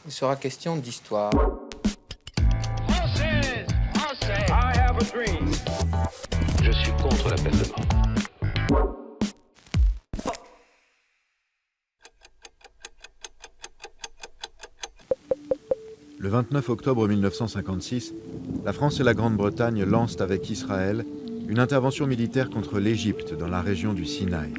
Il sera question d'histoire. Française, Français, I have a dream. Je suis contre la peine de mort. Le 29 octobre 1956, la France et la Grande-Bretagne lancent avec Israël une intervention militaire contre l'Égypte dans la région du Sinaï.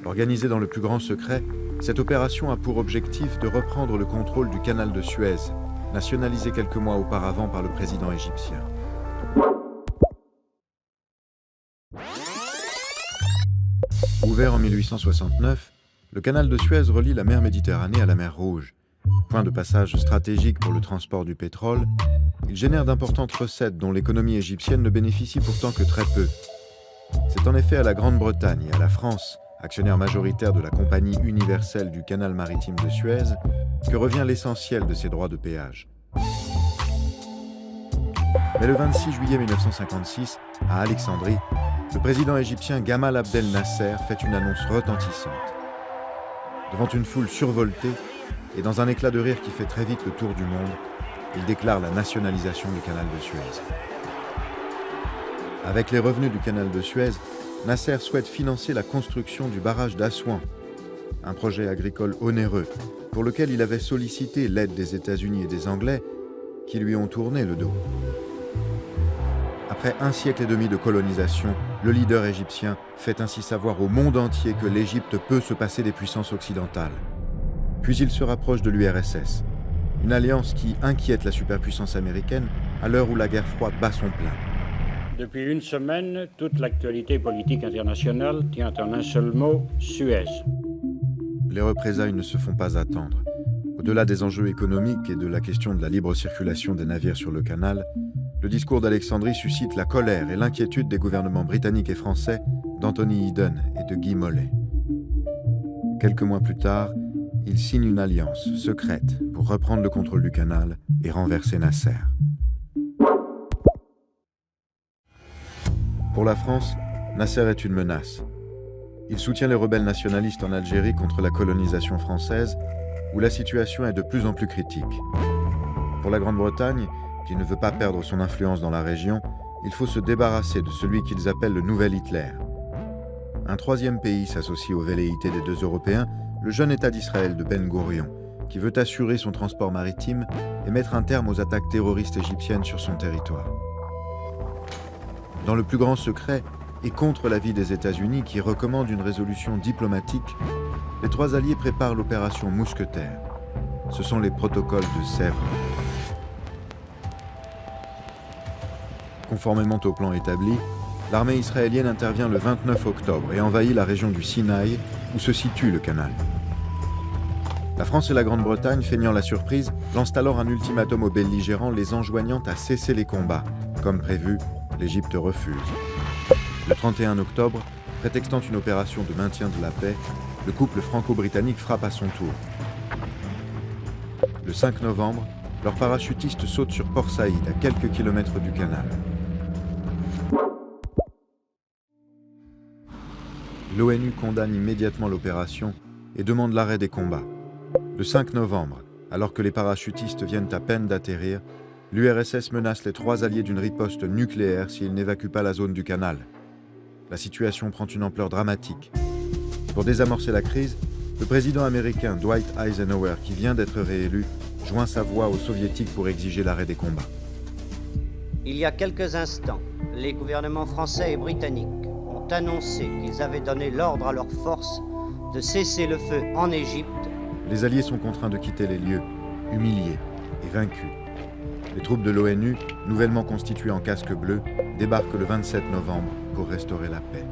Organisée dans le plus grand secret, cette opération a pour objectif de reprendre le contrôle du canal de Suez, nationalisé quelques mois auparavant par le président égyptien. Ouvert en 1869, le canal de Suez relie la mer Méditerranée à la mer Rouge. Point de passage stratégique pour le transport du pétrole, il génère d'importantes recettes dont l'économie égyptienne ne bénéficie pourtant que très peu. C'est en effet à la Grande-Bretagne et à la France, actionnaire majoritaire de la Compagnie universelle du canal maritime de Suez, que revient l'essentiel de ces droits de péage. Mais le 26 juillet 1956, à Alexandrie, le président égyptien Gamal Abdel Nasser fait une annonce retentissante. Devant une foule survoltée, et dans un éclat de rire qui fait très vite le tour du monde, il déclare la nationalisation du canal de Suez. Avec les revenus du canal de Suez, Nasser souhaite financer la construction du barrage d'Assouan, un projet agricole onéreux pour lequel il avait sollicité l'aide des États-Unis et des Anglais qui lui ont tourné le dos. Après un siècle et demi de colonisation, le leader égyptien fait ainsi savoir au monde entier que l'Égypte peut se passer des puissances occidentales. Puis il se rapproche de l'URSS, une alliance qui inquiète la superpuissance américaine à l'heure où la guerre froide bat son plein. Depuis une semaine, toute l'actualité politique internationale tient en un seul mot, Suez. Les représailles ne se font pas attendre. Au-delà des enjeux économiques et de la question de la libre circulation des navires sur le canal, le discours d'Alexandrie suscite la colère et l'inquiétude des gouvernements britanniques et français d'Anthony Eden et de Guy Mollet. Quelques mois plus tard, ils signent une alliance secrète pour reprendre le contrôle du canal et renverser Nasser. Pour la France, Nasser est une menace. Il soutient les rebelles nationalistes en Algérie contre la colonisation française, où la situation est de plus en plus critique. Pour la Grande-Bretagne, qui ne veut pas perdre son influence dans la région, il faut se débarrasser de celui qu'ils appellent le nouvel Hitler. Un troisième pays s'associe aux velléités des deux Européens, le jeune État d'Israël de Ben Gourion, qui veut assurer son transport maritime et mettre un terme aux attaques terroristes égyptiennes sur son territoire. Dans le plus grand secret, et contre l'avis des États-Unis qui recommandent une résolution diplomatique, les trois alliés préparent l'opération Mousquetaire. Ce sont les protocoles de Sèvres. Conformément au plan établi, l'armée israélienne intervient le 29 octobre et envahit la région du Sinaï, où se situe le canal. La France et la Grande-Bretagne, feignant la surprise, lancent alors un ultimatum aux belligérants les enjoignant à cesser les combats. Comme prévu, l'Égypte refuse. Le 31 octobre, prétextant une opération de maintien de la paix, le couple franco-britannique frappe à son tour. Le 5 novembre, leurs parachutistes sautent sur Port Saïd, à quelques kilomètres du canal. L'ONU condamne immédiatement l'opération et demande l'arrêt des combats. Le 5 novembre, alors que les parachutistes viennent à peine d'atterrir, l'URSS menace les trois alliés d'une riposte nucléaire s'ils n'évacuent pas la zone du canal. La situation prend une ampleur dramatique. Pour désamorcer la crise, le président américain Dwight Eisenhower, qui vient d'être réélu, joint sa voix aux soviétiques pour exiger l'arrêt des combats. Il y a quelques instants, les gouvernements français et britanniques ont annoncé qu'ils avaient donné l'ordre à leurs forces de cesser le feu en Égypte. Les Alliés sont contraints de quitter les lieux, humiliés et vaincus. Les troupes de l'ONU, nouvellement constituées en casque bleu, débarquent le 27 novembre pour restaurer la paix.